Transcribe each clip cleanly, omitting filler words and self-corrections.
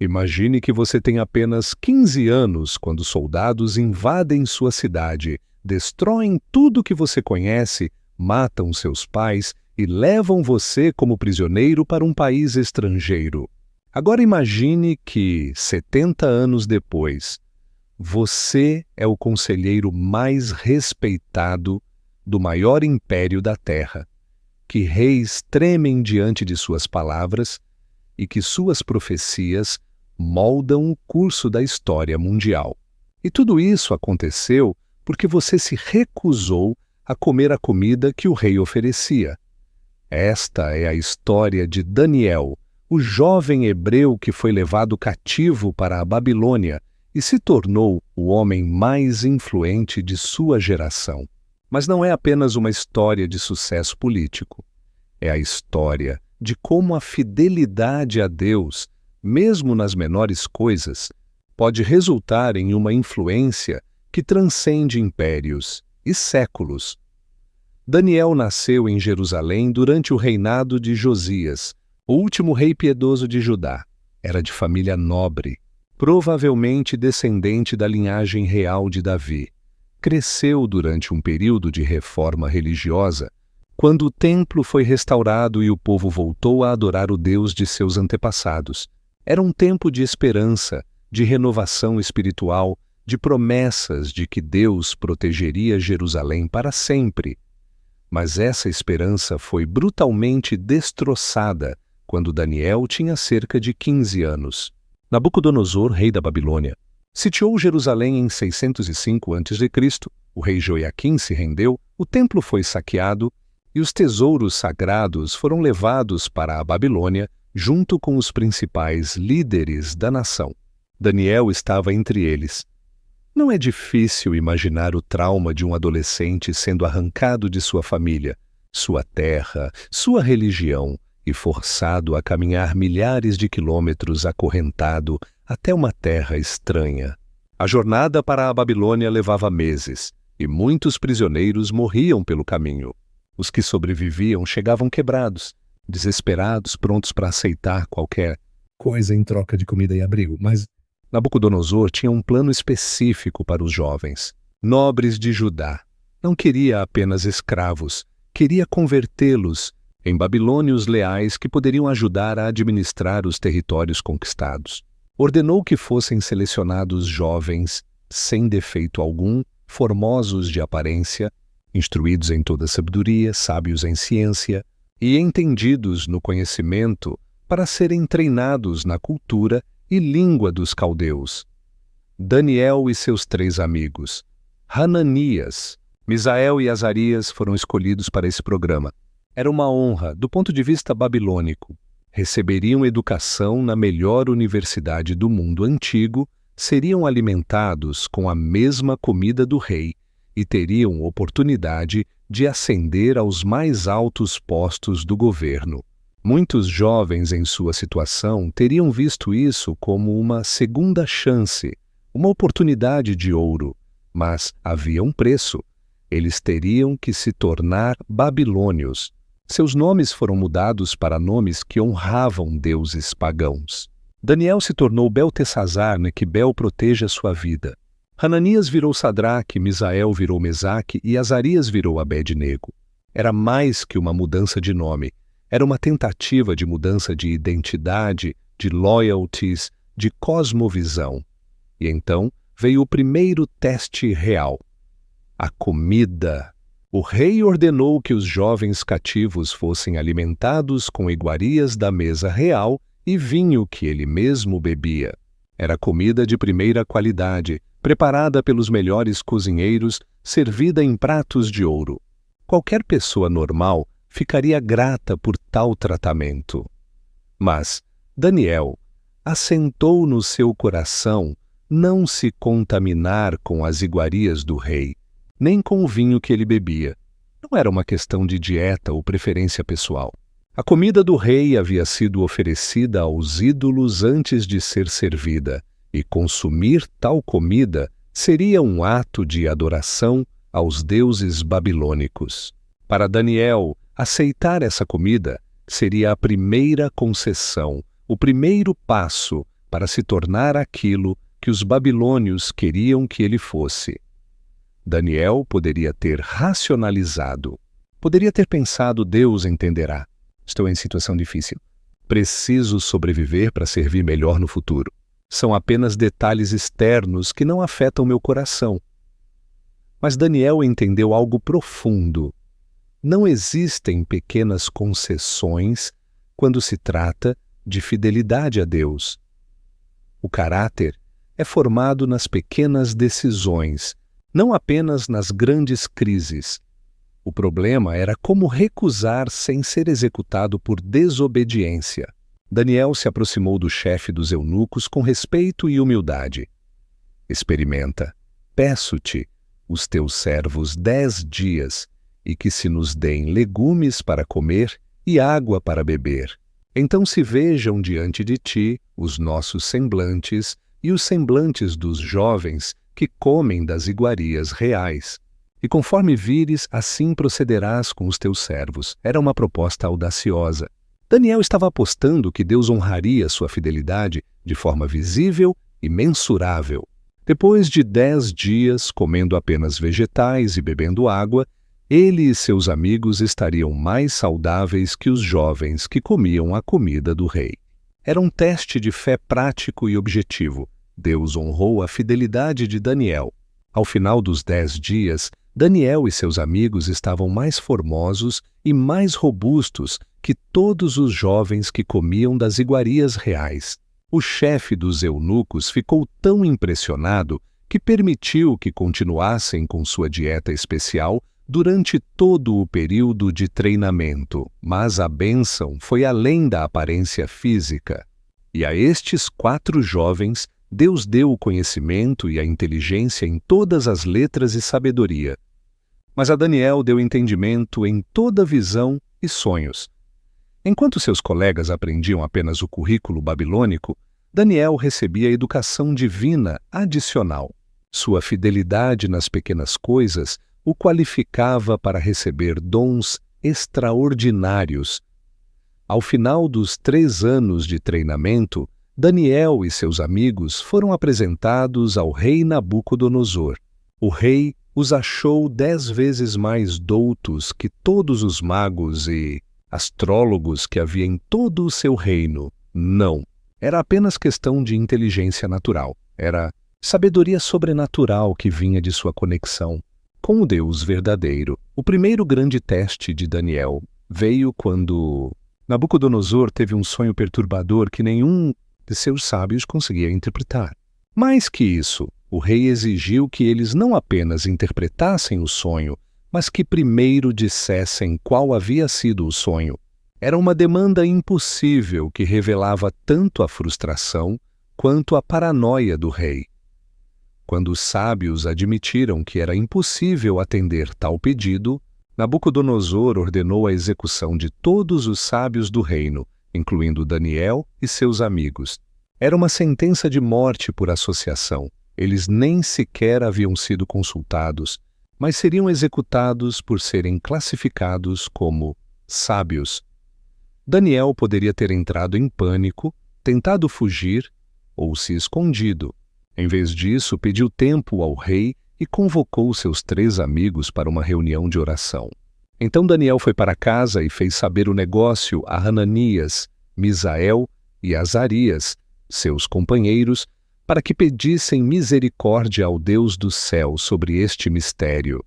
Imagine que você tem apenas 15 anos quando soldados invadem sua cidade, destroem tudo que você conhece, matam seus pais e levam você como prisioneiro para um país estrangeiro. Agora imagine que, 70 anos depois, você é o conselheiro mais respeitado do maior império da Terra, que reis tremem diante de suas palavras e que suas profecias moldam o curso da história mundial. E tudo isso aconteceu porque você se recusou a comer a comida que o rei oferecia. Esta é a história de Daniel, o jovem hebreu que foi levado cativo para a Babilônia e se tornou o homem mais influente de sua geração. Mas não é apenas uma história de sucesso político. É a história de como a fidelidade a Deus, mesmo nas menores coisas, pode resultar em uma influência que transcende impérios e séculos. Daniel nasceu em Jerusalém durante o reinado de Josias, o último rei piedoso de Judá. Era de família nobre, provavelmente descendente da linhagem real de Davi. Cresceu durante um período de reforma religiosa, quando o templo foi restaurado e o povo voltou a adorar o Deus de seus antepassados. Era um tempo de esperança, de renovação espiritual, de promessas de que Deus protegeria Jerusalém para sempre. Mas essa esperança foi brutalmente destroçada quando Daniel tinha cerca de 15 anos. Nabucodonosor, rei da Babilônia, sitiou Jerusalém em 605 a.C., o rei Joaquim se rendeu, o templo foi saqueado e os tesouros sagrados foram levados para a Babilônia junto com os principais líderes da nação. Daniel estava entre eles. Não é difícil imaginar o trauma de um adolescente sendo arrancado de sua família, sua terra, sua religião e forçado a caminhar milhares de quilômetros acorrentado até uma terra estranha. A jornada para a Babilônia levava meses e muitos prisioneiros morriam pelo caminho. Os que sobreviviam chegavam quebrados, desesperados, prontos para aceitar qualquer coisa em troca de comida e abrigo. Mas Nabucodonosor tinha um plano específico para os jovens, nobres de Judá. Não queria apenas escravos, queria convertê-los em babilônios leais que poderiam ajudar a administrar os territórios conquistados. Ordenou que fossem selecionados jovens, sem defeito algum, formosos de aparência, instruídos em toda sabedoria, sábios em ciência e entendidos no conhecimento para serem treinados na cultura e língua dos caldeus. Daniel e seus 3 amigos, Hananias, Misael e Azarias, foram escolhidos para esse programa. Era uma honra do ponto de vista babilônico. Receberiam educação na melhor universidade do mundo antigo, seriam alimentados com a mesma comida do rei e teriam oportunidade de ascender aos mais altos postos do governo. Muitos jovens em sua situação teriam visto isso como uma segunda chance, uma oportunidade de ouro, mas havia um preço. Eles teriam que se tornar babilônios. Seus nomes foram mudados para nomes que honravam deuses pagãos. Daniel se tornou Beltesazar, que Bel proteja sua vida. Hananias virou Sadraque, Misael virou Mesaque e Azarias virou Abed-nego. Era mais que uma mudança de nome. Era uma tentativa de mudança de identidade, de loyalties, de cosmovisão. E então veio o primeiro teste real. A comida. O rei ordenou que os jovens cativos fossem alimentados com iguarias da mesa real e vinho que ele mesmo bebia. Era comida de primeira qualidade, preparada pelos melhores cozinheiros, servida em pratos de ouro. Qualquer pessoa normal ficaria grata por tal tratamento. Mas Daniel assentou no seu coração não se contaminar com as iguarias do rei, nem com o vinho que ele bebia. Não era uma questão de dieta ou preferência pessoal. A comida do rei havia sido oferecida aos ídolos antes de ser servida, e consumir tal comida seria um ato de adoração aos deuses babilônicos. Para Daniel, aceitar essa comida seria a primeira concessão, o primeiro passo para se tornar aquilo que os babilônios queriam que ele fosse. Daniel poderia ter racionalizado. Poderia ter pensado: Deus entenderá. Estou em situação difícil. Preciso sobreviver para servir melhor no futuro. São apenas detalhes externos que não afetam meu coração. Mas Daniel entendeu algo profundo. Não existem pequenas concessões quando se trata de fidelidade a Deus. O caráter é formado nas pequenas decisões, não apenas nas grandes crises. O problema era como recusar sem ser executado por desobediência. Daniel se aproximou do chefe dos eunucos com respeito e humildade. Experimenta. Peço-te, os teus servos 10 dias, e que se nos deem legumes para comer e água para beber. Então se vejam diante de ti os nossos semblantes e os semblantes dos jovens que comem das iguarias reais. E conforme vires, assim procederás com os teus servos. Era uma proposta audaciosa. Daniel estava apostando que Deus honraria sua fidelidade de forma visível e mensurável. Depois de 10 dias comendo apenas vegetais e bebendo água, ele e seus amigos estariam mais saudáveis que os jovens que comiam a comida do rei. Era um teste de fé prático e objetivo. Deus honrou a fidelidade de Daniel. Ao final dos 10 dias, Daniel e seus amigos estavam mais formosos e mais robustos que todos os jovens que comiam das iguarias reais. O chefe dos eunucos ficou tão impressionado que permitiu que continuassem com sua dieta especial durante todo o período de treinamento. Mas a bênção foi além da aparência física. E a estes 4 jovens, Deus deu o conhecimento e a inteligência em todas as letras e sabedoria. Mas a Daniel deu entendimento em toda visão e sonhos. Enquanto seus colegas aprendiam apenas o currículo babilônico, Daniel recebia educação divina adicional. Sua fidelidade nas pequenas coisas o qualificava para receber dons extraordinários. Ao final dos 3 anos de treinamento, Daniel e seus amigos foram apresentados ao rei Nabucodonosor. O rei os achou 10 vezes mais doutos que todos os magos e astrólogos que havia em todo o seu reino. Não. Era apenas questão de inteligência natural. Era sabedoria sobrenatural que vinha de sua conexão com o Deus verdadeiro. O primeiro grande teste de Daniel veio quando Nabucodonosor teve um sonho perturbador que nenhum de seus sábios conseguia interpretar. Mais que isso, o rei exigiu que eles não apenas interpretassem o sonho, mas que primeiro dissessem qual havia sido o sonho. Era uma demanda impossível que revelava tanto a frustração quanto a paranoia do rei. Quando os sábios admitiram que era impossível atender tal pedido, Nabucodonosor ordenou a execução de todos os sábios do reino, incluindo Daniel e seus amigos. Era uma sentença de morte por associação. Eles nem sequer haviam sido consultados, mas seriam executados por serem classificados como sábios. Daniel poderia ter entrado em pânico, tentado fugir ou se escondido. Em vez disso, pediu tempo ao rei e convocou seus 3 amigos para uma reunião de oração. Então Daniel foi para casa e fez saber o negócio a Hananias, Misael e Azarias, seus companheiros, para que pedissem misericórdia ao Deus do céu sobre este mistério.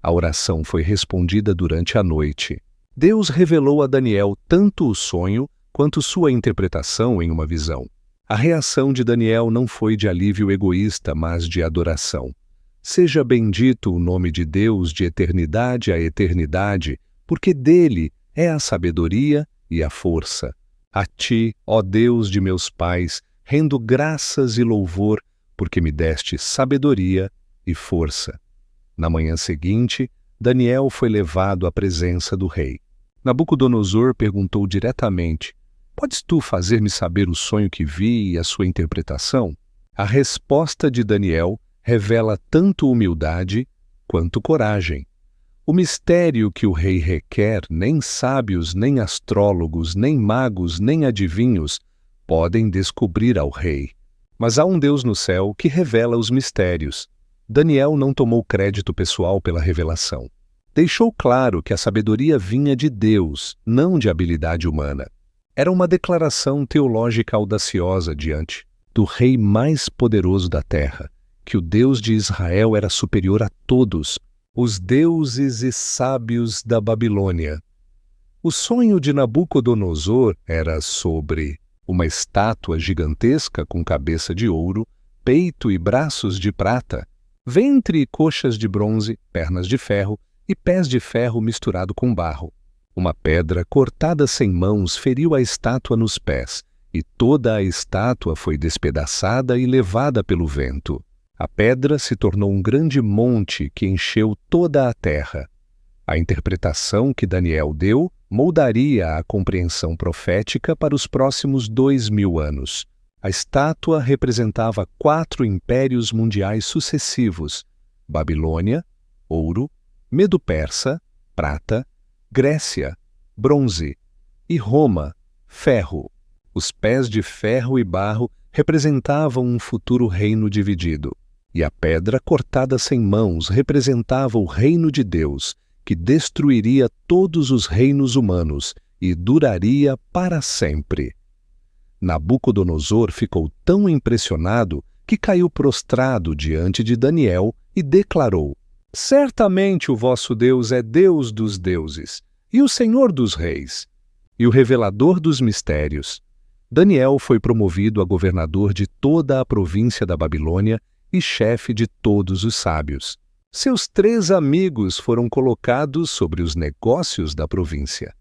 A oração foi respondida durante a noite. Deus revelou a Daniel tanto o sonho quanto sua interpretação em uma visão. A reação de Daniel não foi de alívio egoísta, mas de adoração. Seja bendito o nome de Deus de eternidade a eternidade, porque dele é a sabedoria e a força. A ti, ó Deus de meus pais, rendo graças e louvor, porque me deste sabedoria e força. Na manhã seguinte, Daniel foi levado à presença do rei. Nabucodonosor perguntou diretamente: Podes tu fazer-me saber o sonho que vi e a sua interpretação? A resposta de Daniel revela tanto humildade quanto coragem. O mistério que o rei requer, nem sábios, nem astrólogos, nem magos, nem adivinhos podem descobrir ao rei. Mas há um Deus no céu que revela os mistérios. Daniel não tomou crédito pessoal pela revelação. Deixou claro que a sabedoria vinha de Deus, não de habilidade humana. Era uma declaração teológica audaciosa diante do rei mais poderoso da terra, que o Deus de Israel era superior a todos, os deuses e sábios da Babilônia. O sonho de Nabucodonosor era sobre uma estátua gigantesca com cabeça de ouro, peito e braços de prata, ventre e coxas de bronze, pernas de ferro e pés de ferro misturado com barro. Uma pedra cortada sem mãos feriu a estátua nos pés, e toda a estátua foi despedaçada e levada pelo vento. A pedra se tornou um grande monte que encheu toda a terra. A interpretação que Daniel deu moldaria a compreensão profética para os próximos 2000 anos. A estátua representava 4 impérios mundiais sucessivos: Babilônia, ouro, Medo-Persa, prata, Grécia, bronze, e Roma, ferro. Os pés de ferro e barro representavam um futuro reino dividido, e a pedra cortada sem mãos representava o reino de Deus, que destruiria todos os reinos humanos e duraria para sempre. Nabucodonosor ficou tão impressionado que caiu prostrado diante de Daniel e declarou: Certamente o vosso Deus é Deus dos deuses, e o Senhor dos reis, e o revelador dos mistérios. Daniel foi promovido a governador de toda a província da Babilônia e chefe de todos os sábios. Seus 3 amigos foram colocados sobre os negócios da província.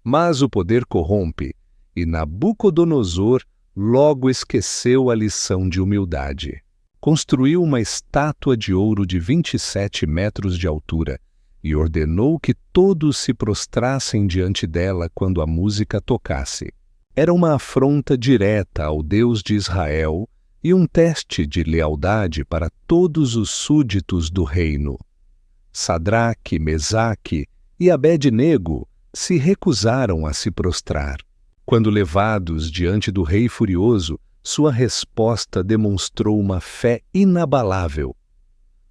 Mas o poder corrompe, e Nabucodonosor logo esqueceu a lição de humildade. Construiu uma estátua de ouro de 27 metros de altura e ordenou que todos se prostrassem diante dela quando a música tocasse. Era uma afronta direta ao Deus de Israel e um teste de lealdade para todos os súditos do reino. Sadraque, Mesaque e Abed-nego se recusaram a se prostrar. Quando levados diante do rei furioso, sua resposta demonstrou uma fé inabalável.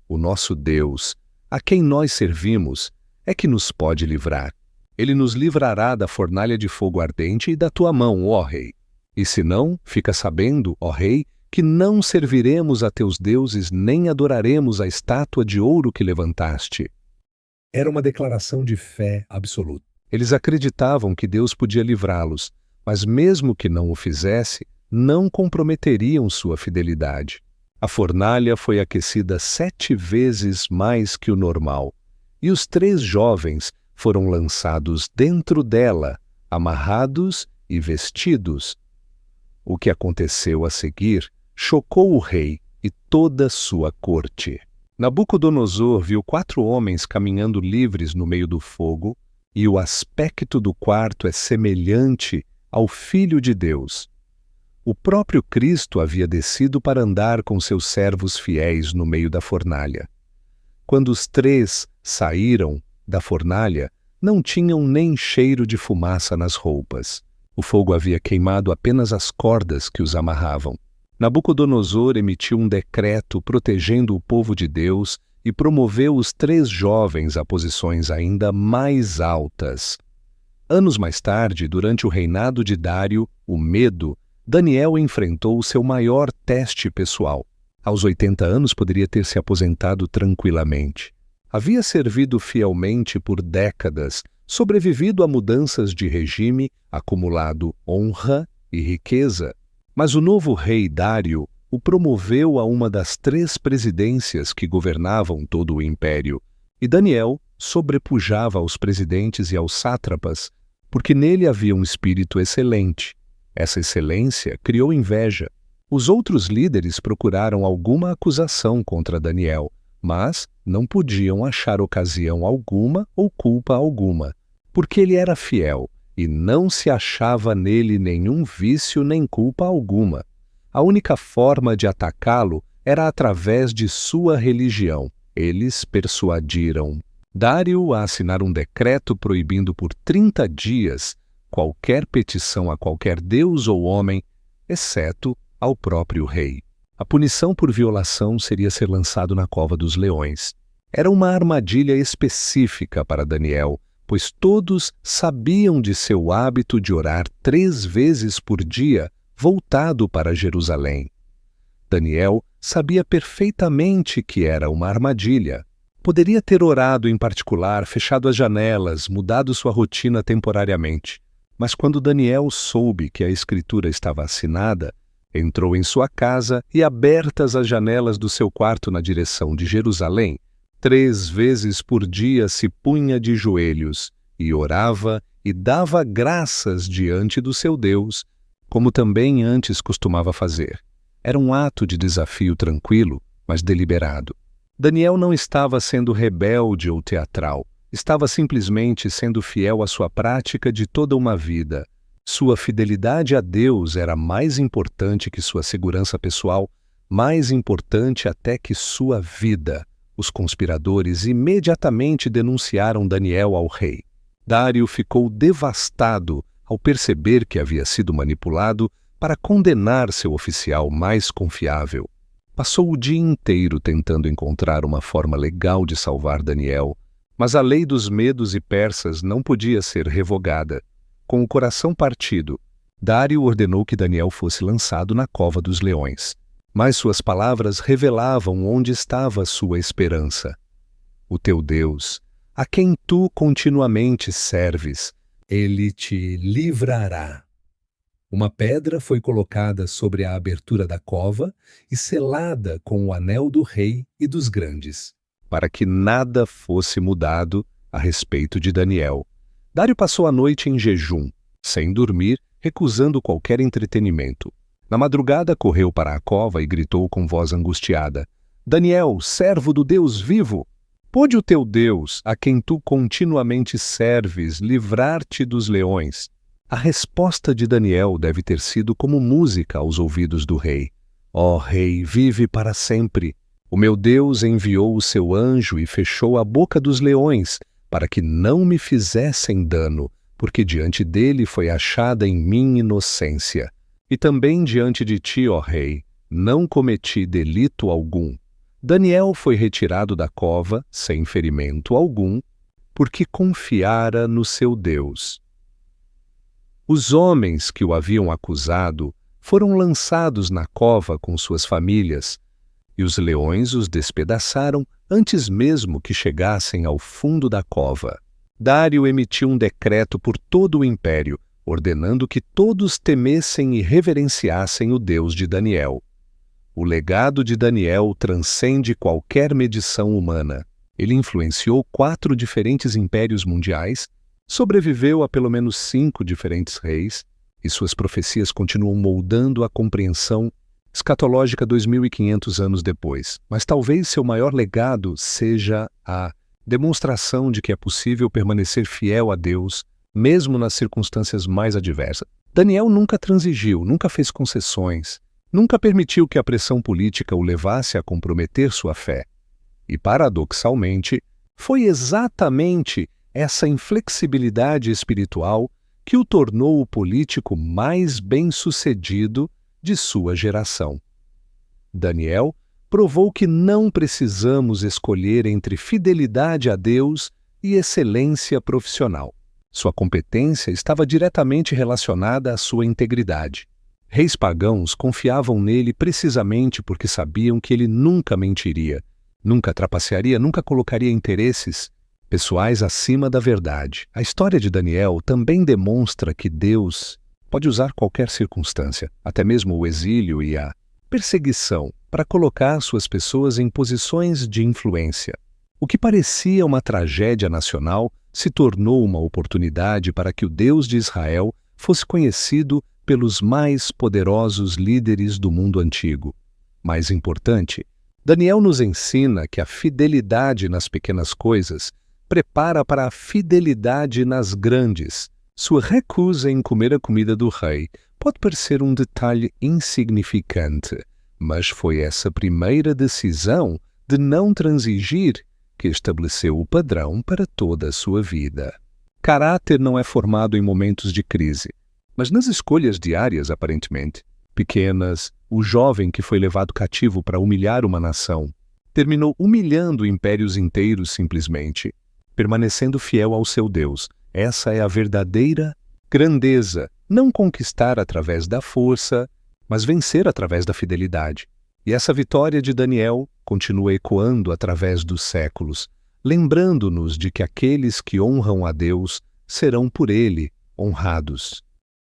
O nosso Deus, a quem nós servimos, é que nos pode livrar. Ele nos livrará da fornalha de fogo ardente e da tua mão, ó rei. E se não, fica sabendo, ó rei, que não serviremos a teus deuses nem adoraremos a estátua de ouro que levantaste. Era uma declaração de fé absoluta. Eles acreditavam que Deus podia livrá-los, mas mesmo que não o fizesse, não comprometeriam sua fidelidade. A fornalha foi aquecida 7 vezes mais que o normal, e os 3 jovens foram lançados dentro dela, amarrados e vestidos. O que aconteceu a seguir chocou o rei e toda sua corte. Nabucodonosor viu 4 homens caminhando livres no meio do fogo, e o aspecto do quarto é semelhante ao Filho de Deus. O próprio Cristo havia descido para andar com seus servos fiéis no meio da fornalha. Quando os 3 saíram da fornalha, não tinham nem cheiro de fumaça nas roupas. O fogo havia queimado apenas as cordas que os amarravam. Nabucodonosor emitiu um decreto protegendo o povo de Deus e promoveu os 3 jovens a posições ainda mais altas. Anos mais tarde, durante o reinado de Dário, o Medo, Daniel enfrentou o seu maior teste pessoal. Aos 80 anos poderia ter se aposentado tranquilamente. Havia servido fielmente por décadas, sobrevivido a mudanças de regime, acumulado honra e riqueza. Mas o novo rei Dário o promoveu a uma das 3 presidências que governavam todo o império, e Daniel sobrepujava aos presidentes e aos sátrapas, porque nele havia um espírito excelente. Essa excelência criou inveja. Os outros líderes procuraram alguma acusação contra Daniel, mas não podiam achar ocasião alguma ou culpa alguma, porque ele era fiel e não se achava nele nenhum vício nem culpa alguma. A única forma de atacá-lo era através de sua religião. Eles persuadiram Dário a assinar um decreto proibindo por 30 dias qualquer petição a qualquer deus ou homem, exceto ao próprio rei. A punição por violação seria ser lançado na cova dos leões. Era uma armadilha específica para Daniel, pois todos sabiam de seu hábito de orar 3 vezes por dia, voltado para Jerusalém. Daniel sabia perfeitamente que era uma armadilha. Poderia ter orado em particular, fechado as janelas, mudado sua rotina temporariamente. Mas quando Daniel soube que a escritura estava assinada, entrou em sua casa e, abertas as janelas do seu quarto na direção de Jerusalém, 3 vezes por dia se punha de joelhos e orava e dava graças diante do seu Deus, como também antes costumava fazer. Era um ato de desafio tranquilo, mas deliberado. Daniel não estava sendo rebelde ou teatral, estava simplesmente sendo fiel à sua prática de toda uma vida. Sua fidelidade a Deus era mais importante que sua segurança pessoal, mais importante até que sua vida. Os conspiradores imediatamente denunciaram Daniel ao rei. Dário ficou devastado ao perceber que havia sido manipulado para condenar seu oficial mais confiável. Passou o dia inteiro tentando encontrar uma forma legal de salvar Daniel, mas a lei dos medos e persas não podia ser revogada. Com o coração partido, Dário ordenou que Daniel fosse lançado na cova dos leões. Mas suas palavras revelavam onde estava sua esperança. O teu Deus, a quem tu continuamente serves, ele te livrará. Uma pedra foi colocada sobre a abertura da cova e selada com o anel do rei e dos grandes, para que nada fosse mudado a respeito de Daniel. Dário passou a noite em jejum, sem dormir, recusando qualquer entretenimento. Na madrugada correu para a cova e gritou com voz angustiada: Daniel, servo do Deus vivo, pode o teu Deus, a quem tu continuamente serves, livrar-te dos leões? A resposta de Daniel deve ter sido como música aos ouvidos do rei. Ó rei, vive para sempre. O meu Deus enviou o seu anjo e fechou a boca dos leões, para que não me fizessem dano, porque diante dele foi achada em mim inocência. E também diante de ti, ó rei, não cometi delito algum. Daniel foi retirado da cova, sem ferimento algum, porque confiara no seu Deus. Os homens que o haviam acusado foram lançados na cova com suas famílias, e os leões os despedaçaram antes mesmo que chegassem ao fundo da cova. Dário emitiu um decreto por todo o império, ordenando que todos temessem e reverenciassem o Deus de Daniel. O legado de Daniel transcende qualquer medição humana. Ele influenciou 4 diferentes impérios mundiais, sobreviveu a pelo menos 5 diferentes reis, e suas profecias continuam moldando a compreensão escatológica 2.500 anos depois. Mas talvez seu maior legado seja a demonstração de que é possível permanecer fiel a Deus, mesmo nas circunstâncias mais adversas. Daniel nunca transigiu, nunca fez concessões, nunca permitiu que a pressão política o levasse a comprometer sua fé. E, paradoxalmente, foi exatamente essa inflexibilidade espiritual que o tornou o político mais bem-sucedido de sua geração. Daniel provou que não precisamos escolher entre fidelidade a Deus e excelência profissional. Sua competência estava diretamente relacionada à sua integridade. Reis pagãos confiavam nele precisamente porque sabiam que ele nunca mentiria, nunca trapacearia, nunca colocaria interesses pessoais acima da verdade. A história de Daniel também demonstra que Deus pode usar qualquer circunstância, até mesmo o exílio e a perseguição, para colocar suas pessoas em posições de influência. O que parecia uma tragédia nacional se tornou uma oportunidade para que o Deus de Israel fosse conhecido pelos mais poderosos líderes do mundo antigo. Mais importante, Daniel nos ensina que a fidelidade nas pequenas coisas prepara para a fidelidade nas grandes. Sua recusa em comer a comida do rei pode parecer um detalhe insignificante, mas foi essa primeira decisão de não transigir que estabeleceu o padrão para toda a sua vida. Caráter não é formado em momentos de crise, mas nas escolhas diárias, aparentemente. pequenas, o jovem que foi levado cativo para humilhar uma nação, terminou humilhando impérios inteiros simplesmente, permanecendo fiel ao seu Deus. Essa é a verdadeira grandeza, não conquistar através da força, mas vencer através da fidelidade. E essa vitória de Daniel continua ecoando através dos séculos, lembrando-nos de que aqueles que honram a Deus serão por ele honrados.